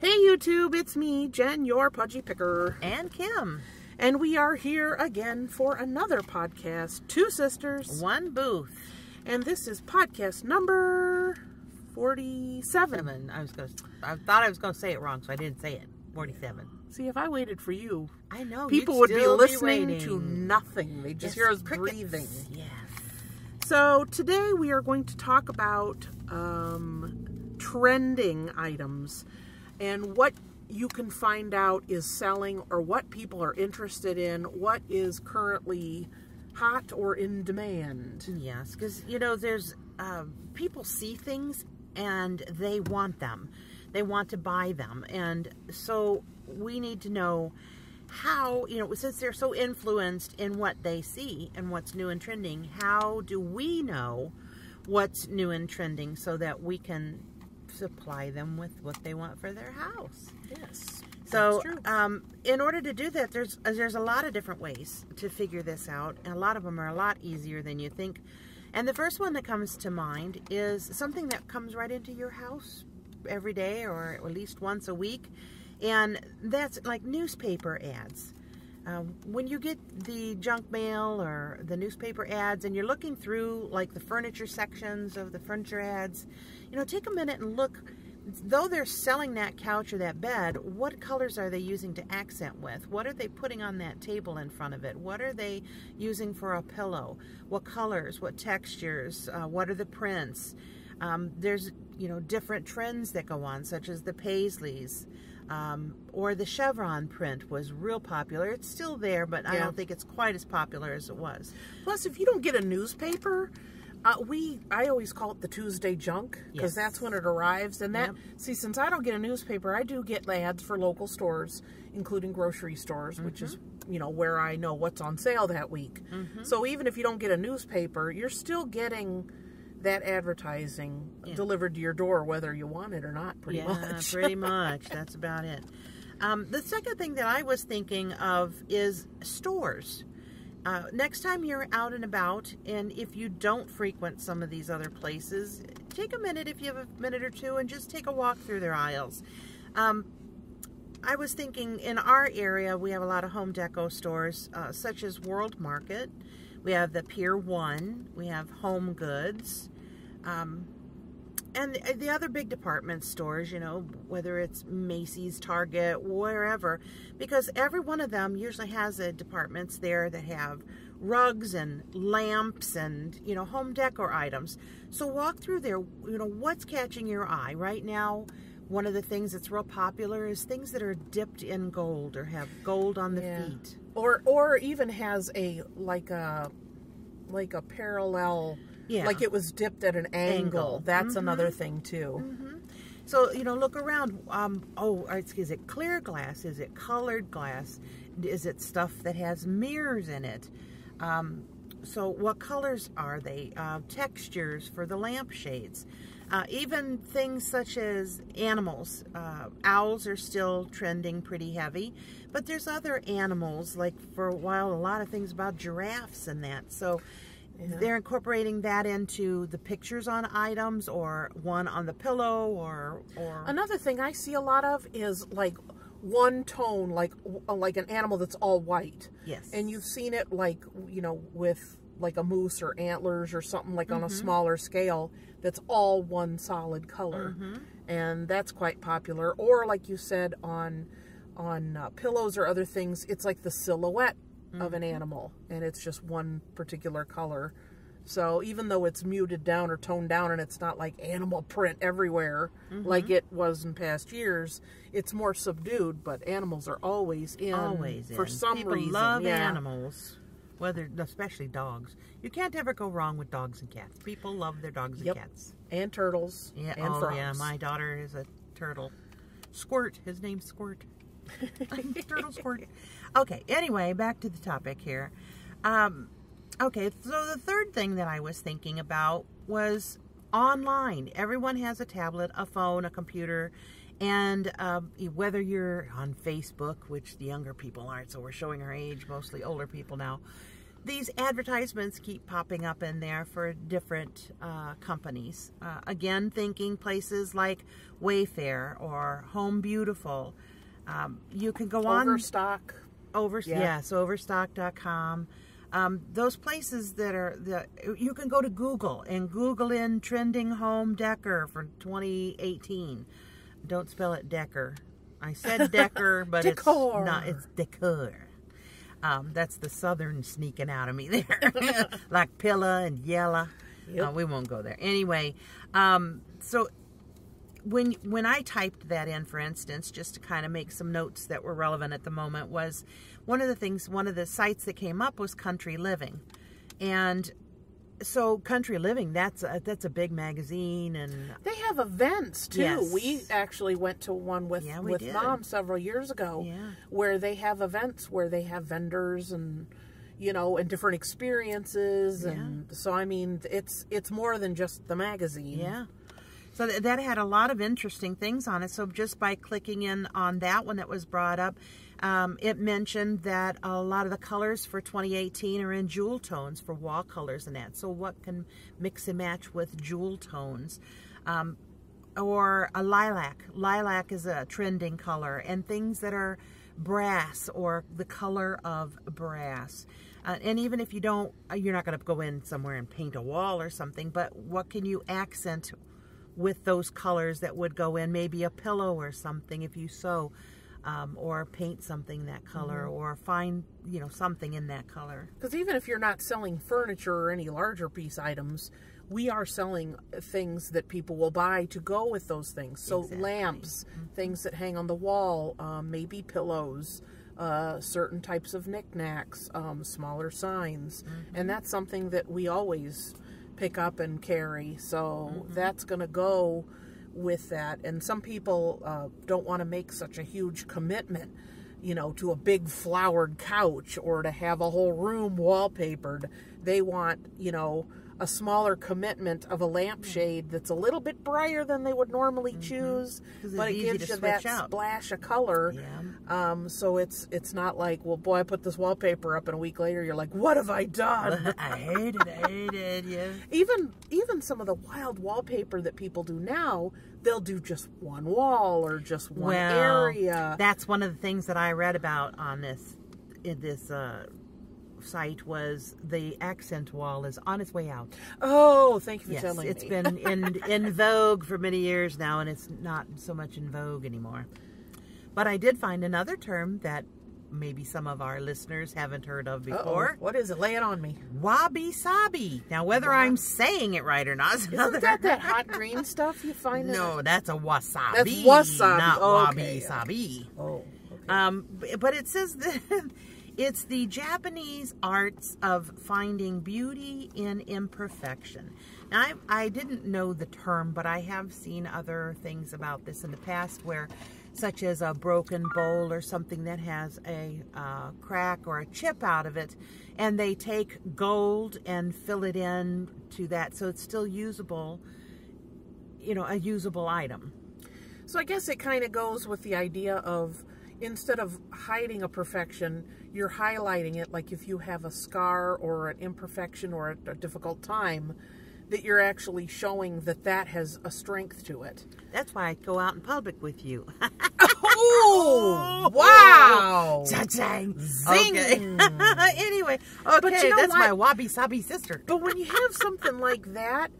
Hey YouTube, it's me, Jen, your Pudgy Picker. And Kim. And we are here again for another podcast, Two Sisters. One booth. And this is podcast number 47. I thought I was going to say it wrong, so I didn't say it. 47. See, if I waited for you, I know people would be listening to nothing. They just hear us breathing. Yes. So today we are going to talk about trending items and what you can find out is selling or what people are interested in, what is currently hot or in demand. Yes, because, you know, there's people see things and they want them. They want to buy them. And so we need to know how, you know, since they're so influenced in what they see and what's new and trending, how do we know what's new and trending so that we can supply them with what they want for their house? Yes. So, in order to do that, there's a lot of different ways to figure this out, and a lot of them are a lot easier than you think. And the first one that comes to mind is something that comes right into your house every day, or at least once a week, and that's like newspaper ads. When you get the junk mail or the newspaper ads and you're looking through like the furniture sections of the furniture ads, you know, take a minute and look. Though they're selling that couch or that bed, what colors are they using to accent with? What are they putting on that table in front of it? What are they using for a pillow? What colors? What textures? What are the prints? There's, you know, different trends that go on, such as the paisleys. Or the chevron print was real popular. It's still there, but I don't think it's quite as popular as it was. Plus, if you don't get a newspaper, I always call it the Tuesday junk, because that's when it arrives. And that, see, since I don't get a newspaper, I do get ads for local stores, including grocery stores, which is, you know, where I know what's on sale that week. So even if you don't get a newspaper, you're still getting that advertising delivered to your door, whether you want it or not, pretty much. Pretty much. That's about it. The second thing that I was thinking of is stores. Next time you're out and about, and if you don't frequent some of these other places, take a minute, if you have a minute or two, and just take a walk through their aisles. I was thinking in our area, we have a lot of home deco stores, such as World Market. We have the Pier 1. We have Home Goods. And the other big department stores, you know, whether it's Macy's, Target, wherever, because every one of them usually has departments there that have rugs and lamps and, you know, home decor items. So walk through there, you know, what's catching your eye right now. One of the things that's real popular is things that are dipped in gold or have gold on the feet. Or even has like a parallel, like it was dipped at an angle. That's another thing too. So, you know, look around. Is it clear glass? Is it colored glass? Is it stuff that has mirrors in it? So what colors are they? Textures for the lampshades. Even things such as animals. Owls are still trending pretty heavy, but there's other animals, like for a while, a lot of things about giraffes and that. So they're incorporating that into the pictures on items, or one on the pillow, or another thing I see a lot of is like one tone, like an animal that's all white. Yes. And you've seen it, like, you know, with like a moose or antlers or something, like on a smaller scale, that's all one solid color. And that's quite popular. Or like you said, on pillows or other things, it's like the silhouette of an animal, and it's just one particular color. So even though it's muted down or toned down, and it's not like animal print everywhere like it was in past years, it's more subdued, but animals are always in. For some reason. People love animals. Especially dogs. You can't ever go wrong with dogs and cats. People love their dogs and cats. And turtles. And frogs. Yeah, my daughter is a turtle. Squirt. His name's Squirt. Turtle Squirt. Okay, anyway, back to the topic here. Okay, so the third thing that I was thinking about was online. Everyone has a tablet, a phone, a computer, and whether you're on Facebook, which the younger people aren't, so we're showing our age, mostly older people now, these advertisements keep popping up in there for different companies. Again, thinking places like Wayfair or Home Beautiful. You can go on... Overstock. Yes, Overstock.com. Those places that are... you can go to Google and Google in trending home decor for 2018. Don't spell it Decker. I said Decker, but it's not. It's decor. That's the southern sneaking out of me there. Like Pilla and Yella. Yep. We won't go there. Anyway, so when I typed that in, for instance, just to kind of make some notes that were relevant at the moment, was one of the sites that came up was Country Living. And so Country Living, that's a big magazine, and they have events too. Yes. We actually went to one with Mom several years ago, where they have events where they have vendors and and different experiences, and so I mean it's more than just the magazine. Yeah. So that had a lot of interesting things on it. So just by clicking in on that one that was brought up, it mentioned that a lot of the colors for 2018 are in jewel tones for wall colors and that. So what can mix and match with jewel tones? Or a lilac. Lilac is a trending color. And things that are brass or the color of brass. And even if you're not going to go in somewhere and paint a wall or something, but what can you accent with those colors that would go in? Maybe a pillow or something if you sew, or paint something that color, or find something in that color. Because even if you're not selling furniture or any larger piece items, we are selling things that people will buy to go with those things. So lamps, things that hang on the wall, maybe pillows, certain types of knickknacks, smaller signs, and that's something that we always pick up and carry. So that's going to go with that. And some people don't want to make such a huge commitment, to a big flowered couch or to have a whole room wallpapered. They want, a smaller commitment of a lampshade that's a little bit brighter than they would normally choose, but it gives you that splash of color. So it's not like, well, boy, I put this wallpaper up and a week later you're like, what have I done? I hate it, yeah. Even some of the wild wallpaper that people do now, they'll do just one wall or just one area. That's one of the things that I read about on this site, was the accent wall is on its way out. Oh, thank you for telling me. It's been in vogue for many years now, and it's not so much in vogue anymore. But I did find another term that maybe some of our listeners haven't heard of before. What is it? Lay it on me. Wabi-sabi. Now, whether I'm saying it right or not is another... Isn't that hot green stuff you find? No, that's a wasabi. That's wasabi. Not wabi-sabi. Oh, okay. But it says that it's the Japanese arts of finding beauty in imperfection. Now, I didn't know the term, but I have seen other things about this in the past where, such as a broken bowl or something that has a crack or a chip out of it, and they take gold and fill it in to that so it's still usable, a usable item. So I guess it kind of goes with the idea of, instead of hiding a perfection, you're highlighting it. Like if you have a scar or an imperfection or a difficult time, that you're actually showing that has a strength to it. That's why I go out in public with you. Oh, wow! Cha-chang! Zing! Okay. Anyway, but that's my wabi-sabi sister. But when you have something like that,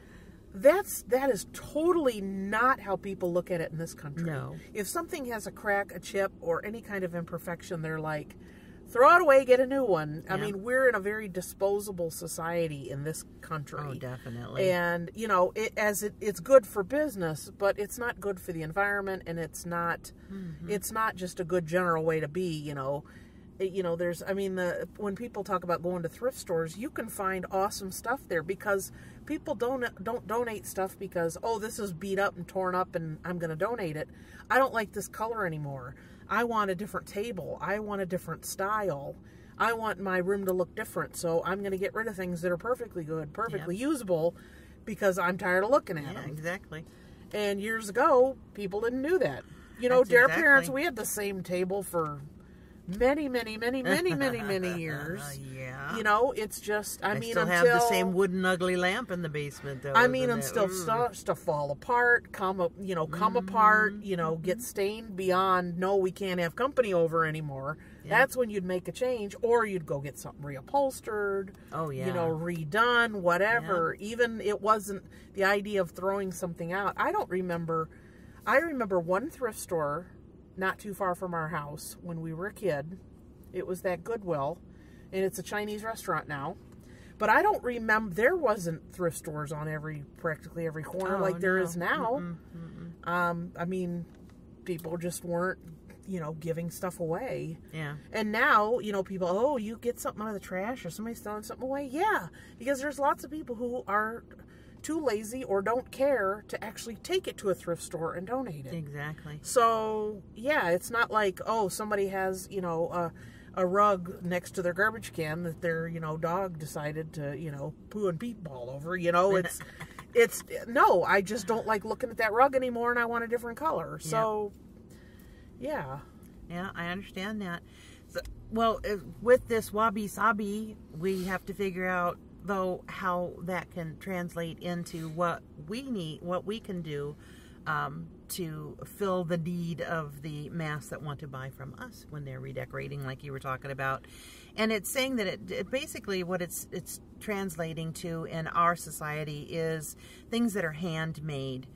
that is totally not how people look at it in this country. No. If something has a crack, a chip, or any kind of imperfection, they're like, throw it away, get a new one. I mean, we're in a very disposable society in this country. Oh, definitely. And, it's good for business, but it's not good for the environment, and it's not just a good general way to be, when people talk about going to thrift stores, you can find awesome stuff there because people don't donate stuff because, oh, this is beat up and torn up and I'm going to donate it. I don't like this color anymore. I want a different table. I want a different style. I want my room to look different. So I'm going to get rid of things that are perfectly good, perfectly usable, because I'm tired of looking at them. Exactly. And years ago, people didn't do that. Dear parents, we had the same table for many years. Yeah. You know, it's just, I mean, still have the same wooden ugly lamp in the basement, though. I mean, until stuff fall apart, come apart, you know, get stained beyond, no, we can't have company over anymore. Yeah. That's when you'd make a change, or you'd go get something reupholstered. Oh, yeah. You know, redone, whatever. Yeah. Even it wasn't the idea of throwing something out. I remember one thrift store not too far from our house when we were a kid. It was that Goodwill, and it's a Chinese restaurant now. But I don't remember, there wasn't thrift stores on practically every corner like there is now. I mean, people just weren't, you know, giving stuff away. Yeah. And now, you know, people, oh, you get something out of the trash or somebody's throwing something away. Yeah, because there's lots of people who are too lazy or don't care to actually take it to a thrift store and donate it. Exactly. So, yeah, it's not like, oh, somebody has, you know, a rug next to their garbage can that their, you know, dog decided to, you know, poo and peep all over. You know, no, I just don't like looking at that rug anymore and I want a different color. So, yeah. Yeah, I understand that. So, well, with this wabi-sabi, we have to figure out, though, how that can translate into what we need, what we can do to fill the need of the mass that want to buy from us when they're redecorating, like you were talking about. And it's saying that it basically what it's translating to in our society is things that are handmade,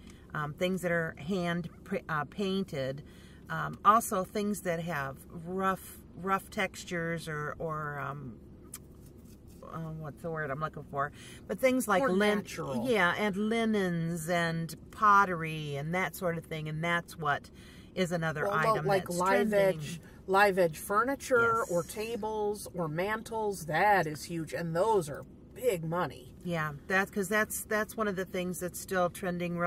things that are hand painted, also things that have rough textures or what's the word I'm looking for? But things like natural. Yeah, and linens and pottery and that sort of thing, and that's what is another item like that's live edge furniture, yes, or tables or mantles. That is huge, and those are big money. Yeah, because that's one of the things that's still trending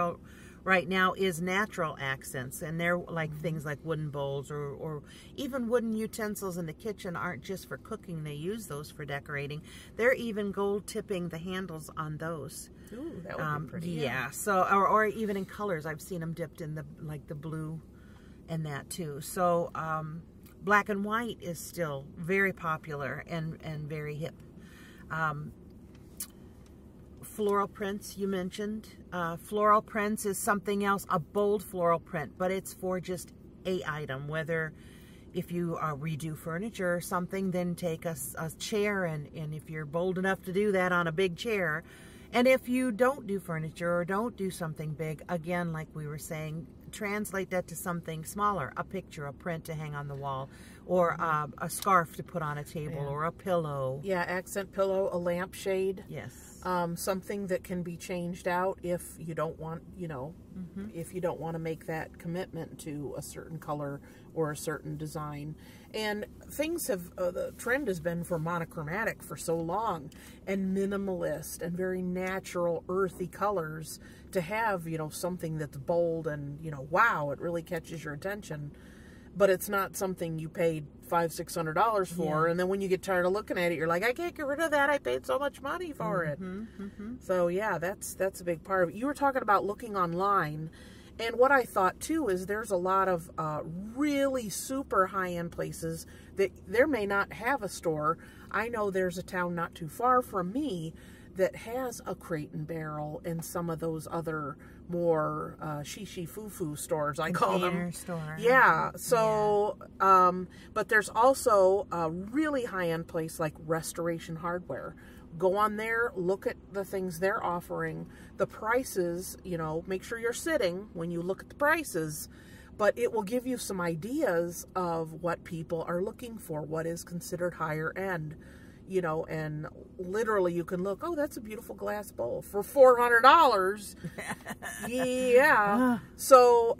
right now is natural accents, and they're like things like wooden bowls or even wooden utensils in the kitchen aren't just for cooking. They use those for decorating. They're even gold tipping the handles on those. Ooh, that would be pretty. Yeah. So or even in colors, I've seen them dipped in the blue and that too. So black and white is still very popular and very hip. Floral prints, you mentioned. Floral prints is something else, a bold floral print, but it's for just a item. Whether if you redo furniture or something, then take a chair, and if you're bold enough to do that on a big chair. And if you don't do furniture or don't do something big, again, like we were saying, translate that to something smaller, a picture, a print to hang on the wall, or a scarf to put on a table, or a pillow. Yeah, accent pillow, a lampshade. Yes. Something that can be changed out if you don't want, you know, if you don't want to make that commitment to a certain color or a certain design. And things have, the trend has been for monochromatic for so long, and minimalist and very natural, earthy colors, to have, you know, something that's bold and, you know, wow, it really catches your attention. But it's not something you paid $500-600 for, and then when you get tired of looking at it, you're like, I can't get rid of that. I paid so much money for it. So yeah, that's a big part of it. You were talking about looking online, and what I thought too is there's a lot of really super high-end places that there may not have a store. I know there's a town not too far from me that has a Crate and Barrel and some of those other more foo-foo stores, I call them. Store. Yeah. So, but there's also a really high-end place like Restoration Hardware. Go on there, look at the things they're offering, the prices, you know, make sure you're sitting when you look at the prices, but it will give you some ideas of what people are looking for, what is considered higher end. You know, and literally you can look, oh, that's a beautiful glass bowl for $400. Yeah. So,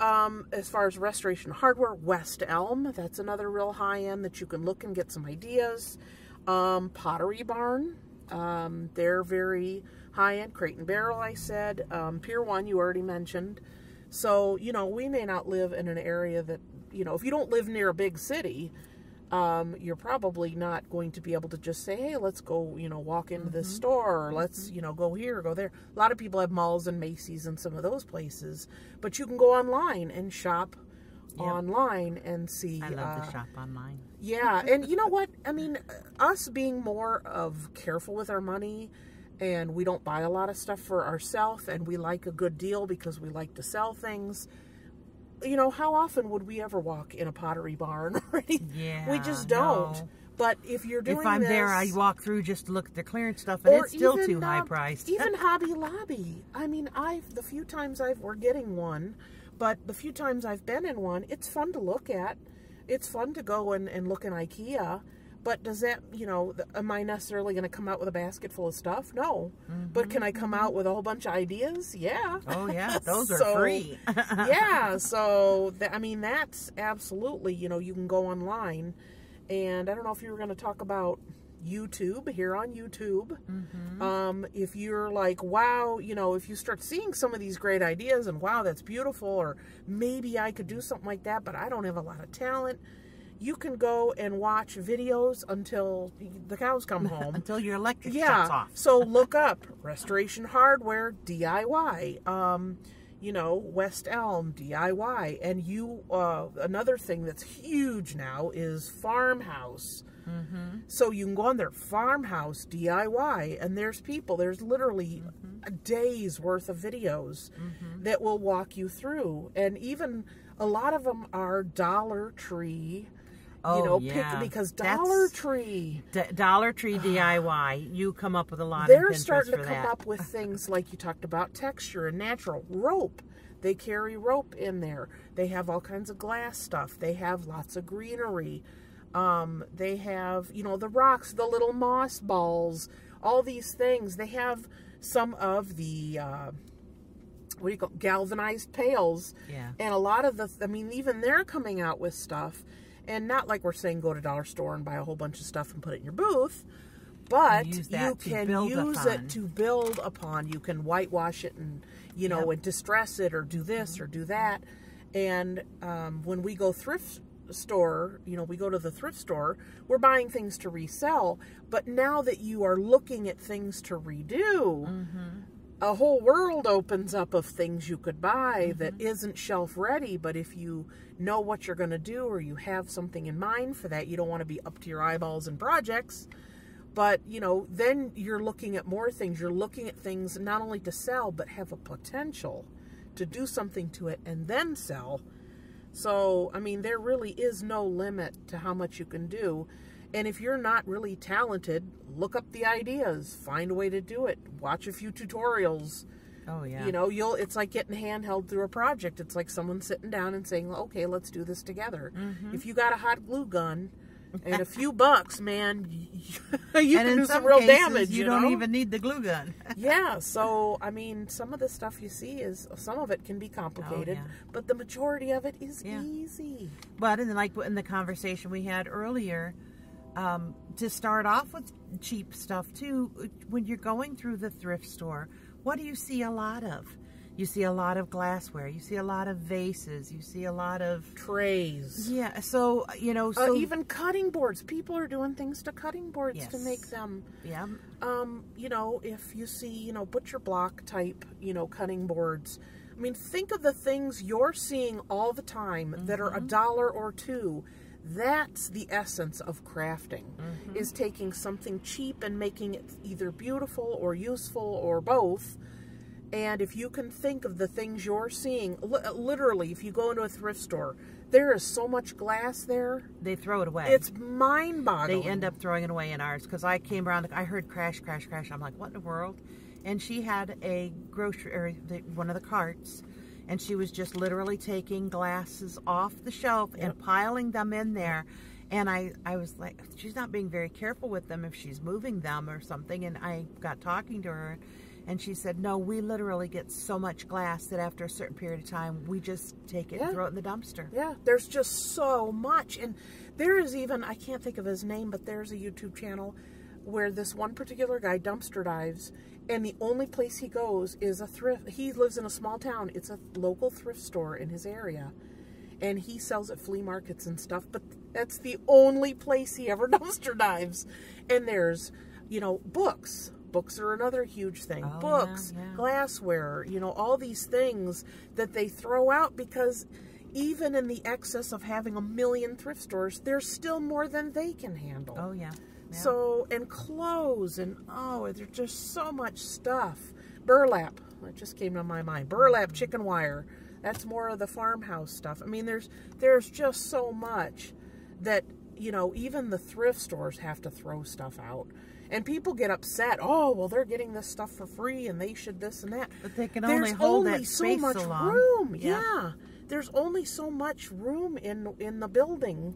as far as Restoration Hardware, West Elm, that's another real high end that you can look and get some ideas. Pottery Barn, they're very high end. Crate and Barrel, I said. Pier 1, you already mentioned. So, you know, we may not live in an area that, you know, if you don't live near a big city, you're probably not going to be able to just say, hey, let's go, you know, walk into this store, or let's, you know, go here or go there. A lot of people have malls and Macy's and some of those places, but you can go online and shop online and see. I love to shop online. Yeah, and you know what? I mean, us being more of careful with our money, and we don't buy a lot of stuff for ourselves, and we like a good deal because we like to sell things. You know, how often would we ever walk in a Pottery Barn or anything? Yeah, we just don't. No. But if you're doing if I'm this, there, I walk through just to look at the clearance stuff, and it's still too high priced. Even Hobby Lobby. I mean, the few times we're getting one, but the few times I've been in one, it's fun to look at. It's fun to go and look in IKEA. But does that, you know, am I necessarily going to come out with a basket full of stuff? No. But can I come out with a whole bunch of ideas? Yeah. Oh, yeah. Those are free. Yeah. So, I mean, that's absolutely, you know, you can go online. And I don't know if you were going to talk about YouTube, here on YouTube. If you're like, wow, you know, if you start seeing some of these great ideas and wow, that's beautiful, or maybe I could do something like that, but I don't have a lot of talent, you can go and watch videos until the cows come home. Until your electric shuts off. So look up Restoration Hardware DIY. You know, West Elm DIY. And another thing that's huge now is Farmhouse. So you can go on there, Farmhouse DIY, and there's literally a day's worth of videos that will walk you through. And even a lot of them are Dollar Tree. Oh, you know, yeah. Because Dollar Tree DIY, you come up with a lot. They're starting to come up with things like you talked about, texture and natural rope. They carry rope in there. They have all kinds of glass stuff. They have lots of greenery. They have, you know, the rocks, the little moss balls, all these things. They have some of the galvanized pails. Yeah. And a lot of I mean, even they're coming out with stuff. And not like we're saying go to Dollar Store and buy a whole bunch of stuff and put it in your booth, but you can use it to build upon. You can whitewash it and, you know, and distress it or do this or do that. And when we go thrift store, you know, we go to the thrift store, we're buying things to resell. But now that you are looking at things to redo, a whole world opens up of things you could buy that isn't shelf ready. But if you know what you're going to do, or you have something in mind for that, you don't want to be up to your eyeballs in projects, but you know, then you're looking at more things. You're looking at things not only to sell, but have a potential to do something to it and then sell. So, I mean, there really is no limit to how much you can do. And if you're not really talented, look up the ideas, find a way to do it, watch a few tutorials. Oh, yeah. You know, it's like getting handheld through a project. It's like someone sitting down and saying, okay, let's do this together. If you got a hot glue gun and a few bucks, man, you can do some real damage. You don't even need the glue gun. Yeah, so, I mean, some of the stuff you see some of it can be complicated, but the majority of it is easy. But like in the conversation we had earlier, to start off with cheap stuff too, when you're going through the thrift store, what do you see a lot of? You see a lot of glassware. You see a lot of vases. You see a lot of trays. Yeah, so, you know, even cutting boards. People are doing things to cutting boards to make them. Yeah. You know, if you see, you know, butcher block type, you know, cutting boards. I mean, think of the things you're seeing all the time that are $1 or $2. That's the essence of crafting, is taking something cheap and making it either beautiful or useful or both. And if you can think of the things you're seeing, literally, if you go into a thrift store, there is so much glass there. They throw it away. It's mind-boggling. They end up throwing it away in ours, because I came around, I heard crash, crash, crash. I'm like, what in the world? And she had a grocery, or one of the carts, and she was just literally taking glasses off the shelf and piling them in there. And I was like, she's not being very careful with them if she's moving them or something. And I got talking to her, and she said, no, we literally get so much glass that after a certain period of time, we just take it and throw it in the dumpster. Yeah, there's just so much. And there is even, I can't think of his name, but there's a YouTube channel where this one particular guy dumpster dives, and the only place he goes is a thrift. He lives in a small town. It's a local thrift store in his area, and he sells at flea markets and stuff, but that's the only place he ever dumpster dives. And there's, you know, books. Books are another huge thing. Books, glassware, you know, all these things that they throw out because, even in the excess of having 1 million thrift stores, there's still more than they can handle. Oh, yeah. So, and clothes, and there's just so much stuff. Burlap, that just came to my mind. Burlap, chicken wire, that's more of the farmhouse stuff. I mean, there's just so much that, you know, even the thrift stores have to throw stuff out. And people get upset. Oh, well, they're getting this stuff for free, and they should this and that. But they can only hold that space so much room. Yeah. There's only so much room in the building.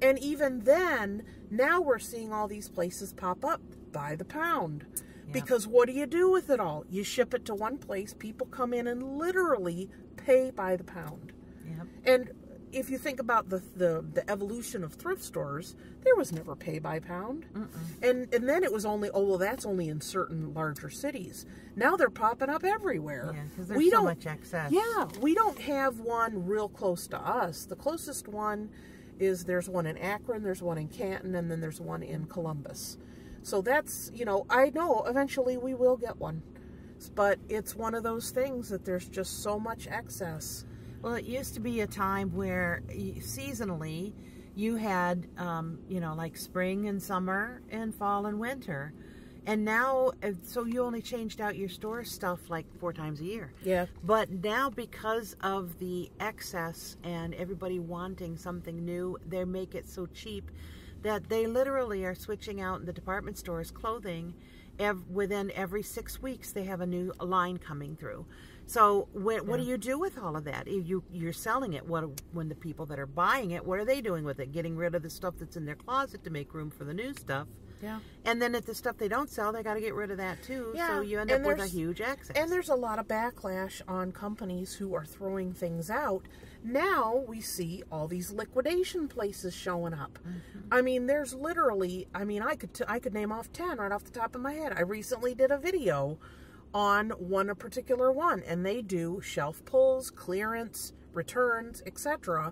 And even then, now we're seeing all these places pop up by the pound. Yeah. Because what do you do with it all? You ship it to one place, people come in and literally pay by the pound. Yep. And if you think about the evolution of thrift stores, there was never pay by pound. And then it was only, oh, well, that's only in certain larger cities. Now they're popping up everywhere. Yeah, because there's so much excess. Yeah, we don't have one real close to us. The closest one is, there's one in Akron, there's one in Canton, and then there's one in Columbus. So that's, you know, I know eventually we will get one. But it's one of those things that there's just so much excess. Well, it used to be a time where seasonally you had, you know, like spring and summer and fall and winter. And now, so you only changed out your store stuff like 4 times a year. Yeah. But now, because of the excess and everybody wanting something new, they make it so cheap that they literally are switching out in the department stores clothing. Within every 6 weeks, they have a new line coming through. So what do you do with all of that? You're selling it. When the people that are buying it, what are they doing with it? Getting rid of the stuff that's in their closet to make room for the new stuff. Yeah. And then if the stuff they don't sell, they got to get rid of that too. Yeah. So you end up with a huge excess. And there's a lot of backlash on companies who are throwing things out. Now we see all these liquidation places showing up. I mean, there's literally, I mean, I could name off 10 right off the top of my head. I recently did a video on a particular one, and they do shelf pulls, clearance, returns, etc.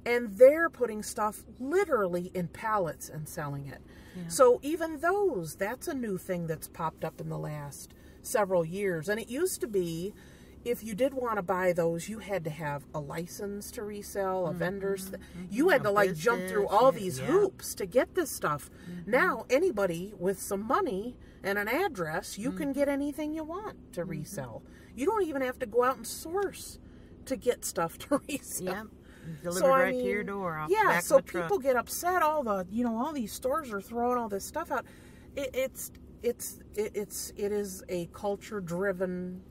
And they're putting stuff literally in pallets and selling it. Yeah. So even that's a new thing that's popped up in the last several years. And it used to be, if you did want to buy those, you had to have a license to resell, a vendor's. You had to like jump through all these hoops to get this stuff. Now, anybody with some money and an address, you can get anything you want to resell. You don't even have to go out and source to get stuff to resell. Yep. Delivered to your door. Yeah, so people get upset. All these stores are throwing all this stuff out. It is a culture-driven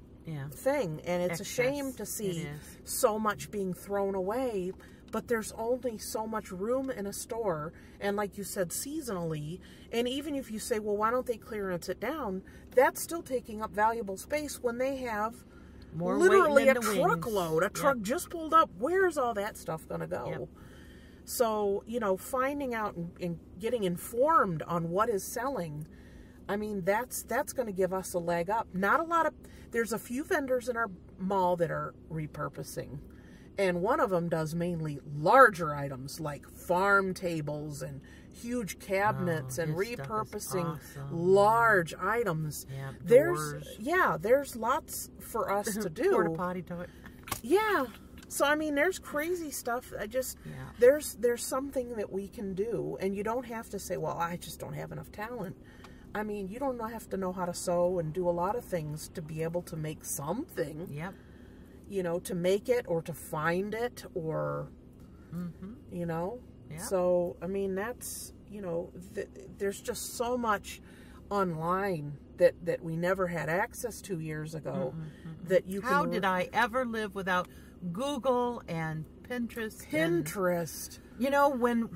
thing, and it's a shame to see so much being thrown away. But there's only so much room in a store, and like you said, seasonally. And even if you say, well, why don't they clearance it down? That's still taking up valuable space when they have more literally a truckload. A truck just pulled up. Where's all that stuff going to go? Yep. So, you know, finding out and getting informed on what is selling, I mean, that's going to give us a leg up. There's a few vendors in our mall that are repurposing. And one of them does mainly larger items like farm tables and huge cabinets and repurposing large items. Yeah, there's lots for us to do. Porta potty toilet. Yeah. So I mean, there's crazy stuff. There's something that we can do, and you don't have to say, well, I just don't have enough talent. I mean, you don't have to know how to sew and do a lot of things to be able to make something. Yep. You know, to make it or to find it or, you know. Yep. So, I mean, that's, you know, there's just so much online that we never had access to years ago that you can... How did I ever live without Google and Pinterest? Pinterest. You know, when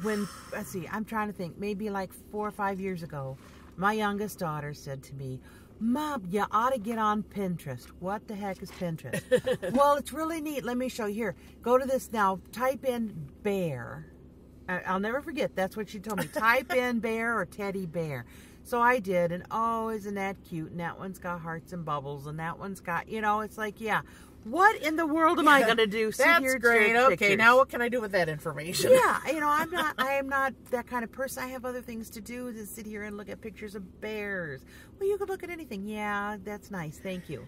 let's see, I'm trying to think, maybe like 4 or 5 years ago, my youngest daughter said to me, Mom, you ought to get on Pinterest. What the heck is Pinterest? Well, it's really neat. Let me show you. Here, go to this now. Type in bear. I'll never forget. That's what she told me. Type in bear or teddy bear. So I did, and oh, isn't that cute? And that one's got hearts and bubbles, and that one's got, you know, it's like, yeah. what in the world am I going to do? That's great. Okay, now what can I do with that information? Yeah, I am not that kind of person. I have other things to do than sit here and look at pictures of bears. Well, you could look at anything. Yeah, that's nice. Thank you.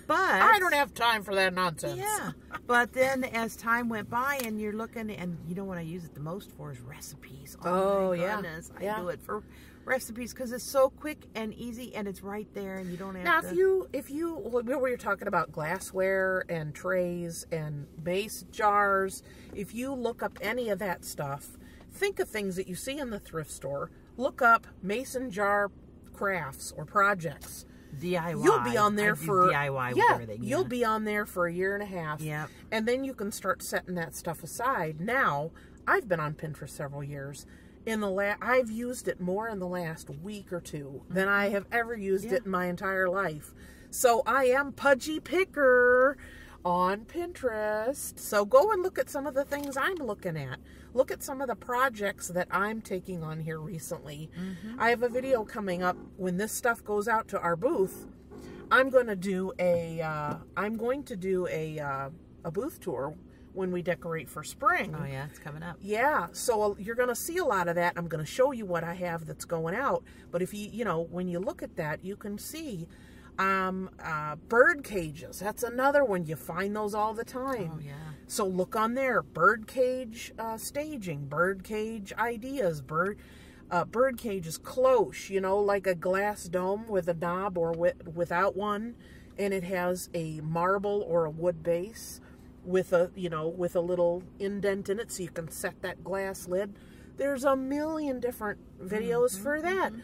But I don't have time for that nonsense. Yeah. But then as time went by and you're looking, and you know what I use it the most for is recipes. Oh my goodness. I do it for recipes because it's so quick and easy and it's right there and you don't have to. Now, if you were talking about glassware and trays and mason jars, if you look up any of that stuff, think of things that you see in the thrift store. Look up mason jar crafts or projects. DIY. You'll be on there for DIY with everything. You'll be on there for a year and a half. Yeah. And then you can start setting that stuff aside. Now, I've been on Pinterest several years. I've used it more in the last week or two than I have ever used it in my entire life. So I am Pudgy Picker on Pinterest. So go and look at some of the things I'm looking at. Look at some of the projects that I'm taking on here recently. I have a video coming up when this stuff goes out to our booth. I'm going to do a booth tour when we decorate for spring. Oh yeah, it's coming up. Yeah, so you're going to see a lot of that. I'm going to show you what I have that's going out. But if when you look at that, you can see bird cages. That's another one. You find those all the time. Oh yeah. So look on there. Bird cage staging, bird cage ideas, bird cages cloche, like a glass dome with a knob or without one, and it has a marble or a wood base with a little indent in it so you can set that glass lid. There's a million different videos for that.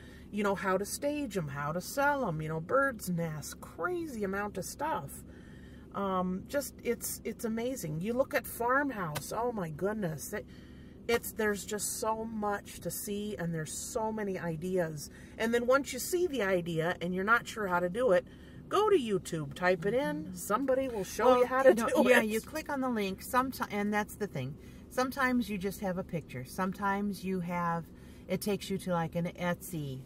How to stage them, how to sell them, bird's nests, crazy amount of stuff. It's amazing. You look at farmhouse, oh my goodness. There's just so much to see, and there's so many ideas. And then once you see the idea and you're not sure how to do it, go to YouTube, type it in. Somebody will show you how to do it. Yeah, you click on the link. And that's the thing. Sometimes you just have a picture. Sometimes it takes you to like an Etsy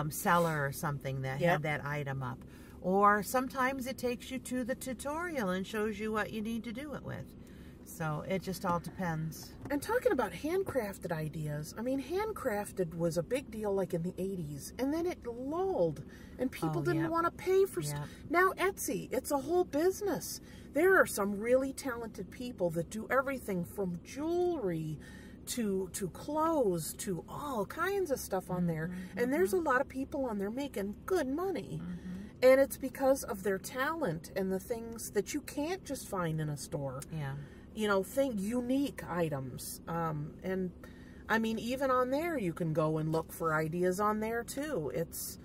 seller or something that had that item up. Or sometimes it takes you to the tutorial and shows you what you need to do it with. So it just all depends. And talking about handcrafted ideas, I mean, handcrafted was a big deal like in the 80s, and then it lulled, and people didn't want to pay for stuff. Now Etsy, it's a whole business. There are some really talented people that do everything from jewelry to clothes to all kinds of stuff on there. And there's a lot of people on there making good money. And it's because of their talent and the things that you can't just find in a store. Yeah. Think unique items. And I mean, even on there, you can go and look for ideas on there too. It's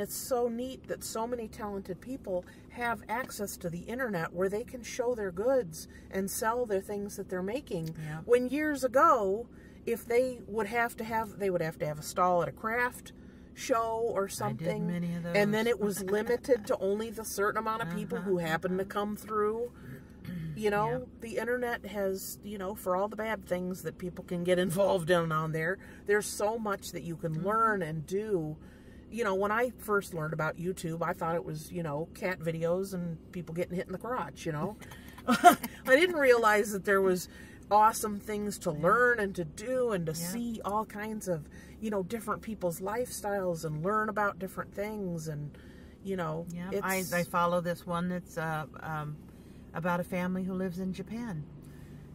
so neat that so many talented people have access to the internet where they can show their goods and sell their things that they're making. Yeah. When years ago, if they would have to have a stall at a craft show or something. I did many of those. And then it was limited to only the certain amount of people who happened to come through. The internet has, for all the bad things that people can get involved in on there, there's so much that you can learn and do. When I first learned about YouTube, I thought it was, cat videos and people getting hit in the crotch, I didn't realize that there was awesome things to learn and to do and to see all kinds of, different people's lifestyles and learn about different things. And, I follow this one that's about a family who lives in Japan.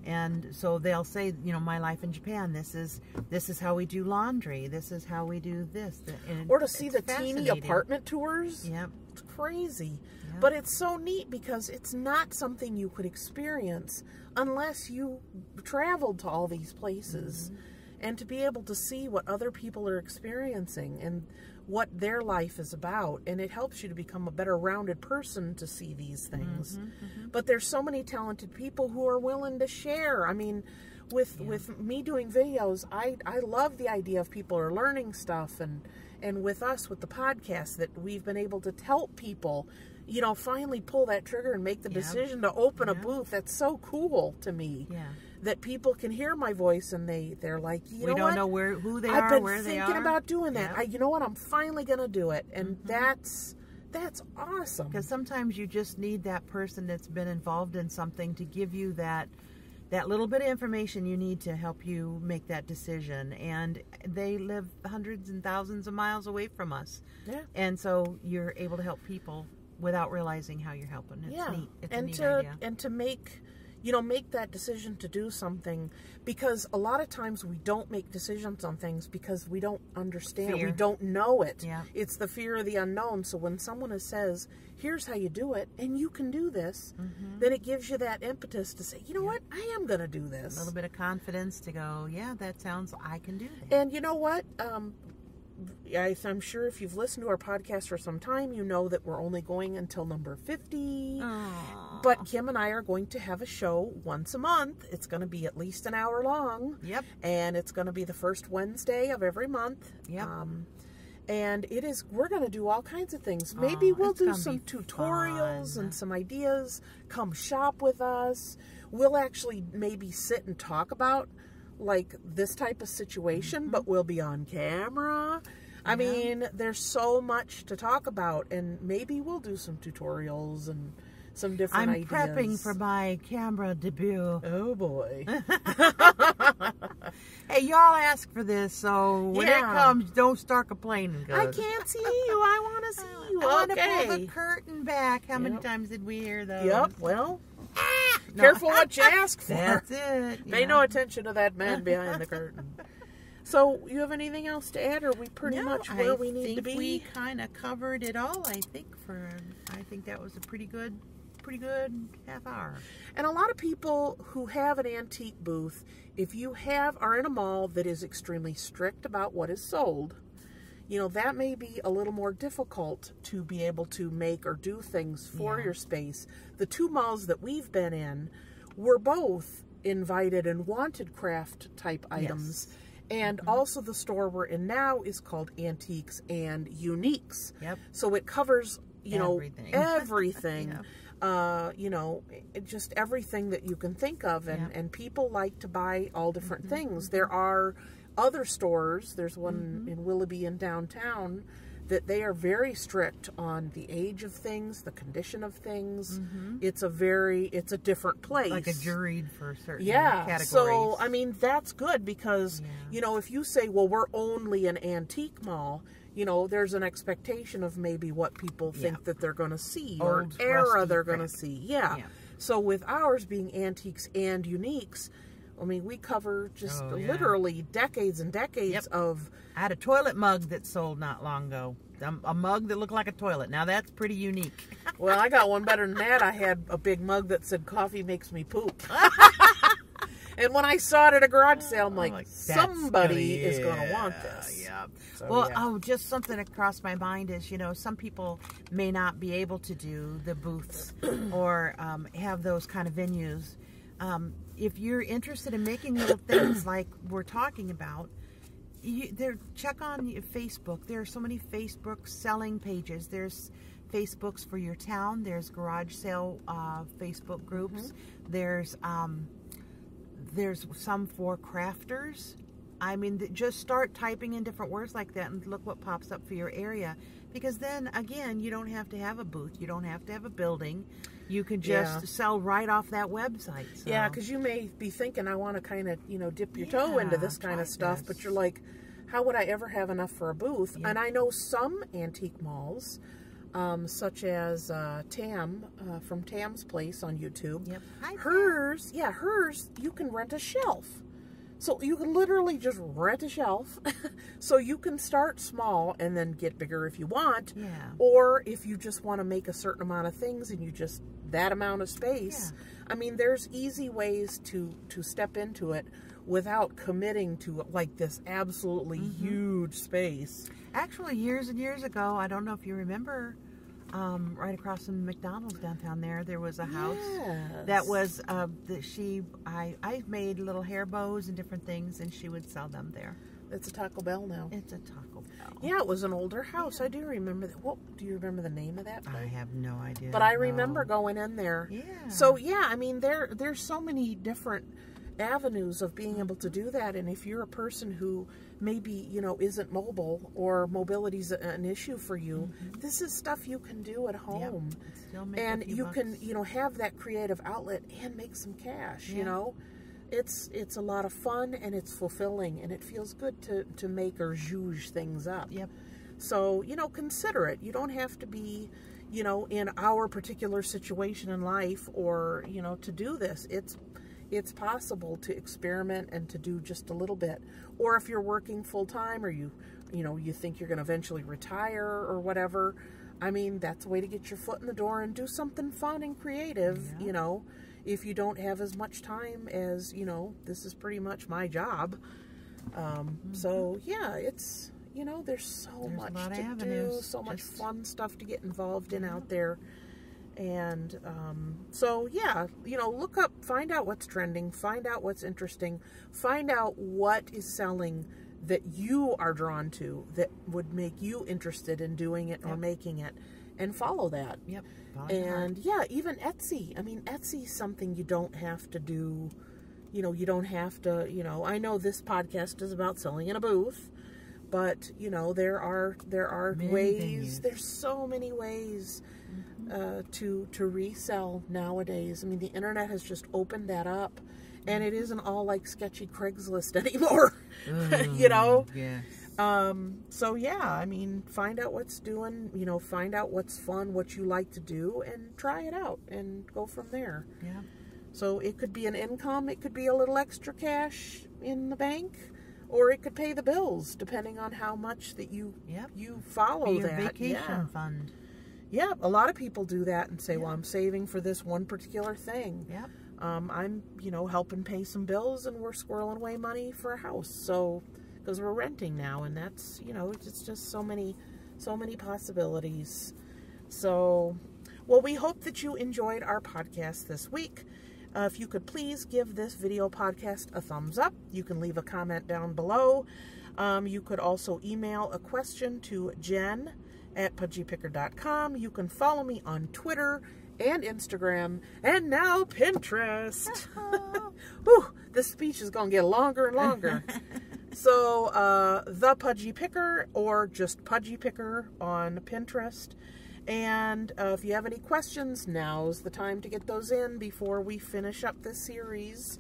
And so they'll say, my life in Japan, this is how we do laundry. This is how we do this. Or to see the teeny apartment tours. Yep. It's crazy. Yep. But it's so neat because it's not something you could experience unless you traveled to all these places. And to be able to see what other people are experiencing and what their life is about. And it helps you to become a better rounded person to see these things. But there's so many talented people who are willing to share. I mean, with me doing videos, I love the idea of people are learning stuff. And with us, with the podcast, that we've been able to help people, finally pull that trigger and make the decision to open a booth. That's so cool to me. Yeah. That people can hear my voice and they're like, we don't know who they are, I've been where they are. thinking about doing that. You know what? I'm finally going to do it. And that's That's awesome. Because sometimes you just need that person that's been involved in something to give you that little bit of information you need to help you make that decision. And they live hundreds and thousands of miles away from us. Yeah. And so you're able to help people without realizing how you're helping. It's neat. It's a neat idea. And to make, you know, make that decision to do something, because a lot of times we don't make decisions on things because we don't understand. Fear. We don't know it. Yeah. It's the fear of the unknown. So when someone says, here's how you do it, and you can do this, then it gives you that impetus to say, you know what, I am going to do this. A little bit of confidence to go, yeah, that sounds, I can do that. And you know what? I'm sure if you've listened to our podcast for some time, you know that we're only going until number 50. Aww. But Kim and I are going to have a show once a month. It's going to be at least an hour long. Yep. And it's going to be the first Wednesday of every month. Yep. And we're going to do all kinds of things. Maybe we'll do some fun. tutorials and some ideas. Come shop with us. We'll actually maybe sit and talk about like this type of situation, but we'll be on camera. I mean, there's so much to talk about, and maybe we'll do some tutorials and some different ideas. I'm prepping for my camera debut. Oh boy. Hey, y'all ask for this, so when it comes, don't start complaining. I can't see you. I want to see you. I want to pull the curtain back. How many times did we hear those? Yep, well, careful what you ask for. That's it. Pay no attention to that man behind the curtain. So, you have anything else to add? Or are we pretty much where we need to be? We kind of covered it all. I think that was a pretty good half hour. And a lot of people who have an antique booth, if you are in a mall that is extremely strict about what is sold, you know, that may be a little more difficult to be able to make or do things for your space. The two malls that we've been in were both invited and wanted craft type items. Yes. And also the store we're in now is called Antiques and Uniques. Yep. So it covers, you know, everything. You know, just everything that you can think of. And people like to buy all different things. There are other stores. There's one in Willoughby in downtown that they are very strict on the age of things, the condition of things. It's a different place. Like a juried for certain categories. So, I mean, that's good because, you know, if you say, well, we're only an antique mall, you know, there's an expectation of maybe what people think that they're going to see or era they're going to see. Yeah. So with ours being Antiques and Uniques, I mean, we cover just literally decades and decades of... I had a toilet mug that sold not long ago. A mug that looked like a toilet. Now, that's pretty unique. Well, I got one better than that. I had a big mug that said, coffee makes me poop. And when I saw it at a garage sale, I'm like somebody is going to want this. Yeah. So, well, just something that crossed my mind is, you know, some people may not be able to do the booths or have those kind of venues. If you're interested in making little things like we're talking about, check on Facebook. There are so many Facebook selling pages. There's Facebooks for your town. There's garage sale Facebook groups. There's some for crafters. I mean, just start typing in different words like that and look what pops up for your area. Because then, again, you don't have to have a booth. You don't have to have a building. You can just sell right off that website. So. Yeah, because you may be thinking, I want to kind of, you know, dip your toe into this kind of stuff. But you're like, how would I ever have enough for a booth? And I know some antique malls, such as Tam, from Tam's Place on YouTube. Yep. Hers, you can rent a shelf. So you can literally just rent a shelf. So you can start small and then get bigger if you want. Yeah. Or if you just want to make a certain amount of things and you just, that amount of space. Yeah. I mean, there's easy ways to step into it without committing to like this absolutely huge space. Actually, years and years ago, I don't know if you remember, right across from McDonald's downtown there was a house that was I made little hair bows and different things, and she would sell them there. It's a Taco Bell now. It's a Taco Bell. Yeah, it was an older house. Yeah. I do remember that. What do you remember the name of that place? I have no idea. But I remember going in there. Yeah. So yeah, I mean there's so many different avenues of being able to do that. And if you're a person who maybe, you know, isn't mobile, or mobility's an issue for you, this is stuff you can do at home. And you can, you know, have that creative outlet and make some cash, you know. It's a lot of fun, and it's fulfilling, and it feels good to make or zhuzh things up. So, you know, consider it. You don't have to be, you know, in our particular situation in life, or, you know, to do this. It's possible to experiment and to do just a little bit. Or if you're working full-time, or you know, you think you're going to eventually retire or whatever, I mean, that's a way to get your foot in the door and do something fun and creative, you know, if you don't have as much time as, you know, this is pretty much my job. So, yeah, it's, you know, there's so much to do, so much fun stuff to get involved in out there. And so, yeah, you know, look up, find out what's trending, find out what's interesting, find out what is selling that you are drawn to, that would make you interested in doing it or making it, and follow that. And yeah, even Etsy. I mean, Etsy's something you don't have to do, you know, you don't have to, you know, I know this podcast is about selling in a booth, but, you know, there are many ways, there's so many ways to resell nowadays. I mean, the internet has just opened that up, and it isn't all like sketchy Craigslist anymore. You know? So yeah, I mean, find out what's doing, you know, find out what's fun, what you like to do, and try it out and go from there. So it could be an income, it could be a little extra cash in the bank, or it could pay the bills, depending on how much that you follow your that. Vacation fund. Yeah, a lot of people do that and say, well, I'm saving for this one particular thing. I'm, you know, helping pay some bills, and we're squirreling away money for a house. So, because we're renting now, and that's, you know, it's just so many possibilities. So, well, we hope that you enjoyed our podcast this week. If you could please give this video podcast a thumbs up. You can leave a comment down below. You could also email a question to jen@pudgypicker.com. You can follow me on Twitter and Instagram, and now Pinterest. Whew, this speech is going to get longer and longer. So, The Pudgy Picker, or just Pudgy Picker on Pinterest. And if you have any questions, now's the time to get those in before we finish up this series.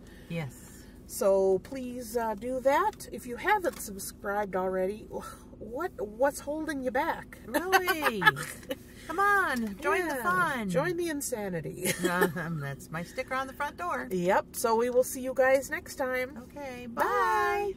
So please do that. If you haven't subscribed already, what's holding you back? Really? Come on, join the fun. Join the insanity. That's my sticker on the front door. Yep. So we will see you guys next time. Okay, bye.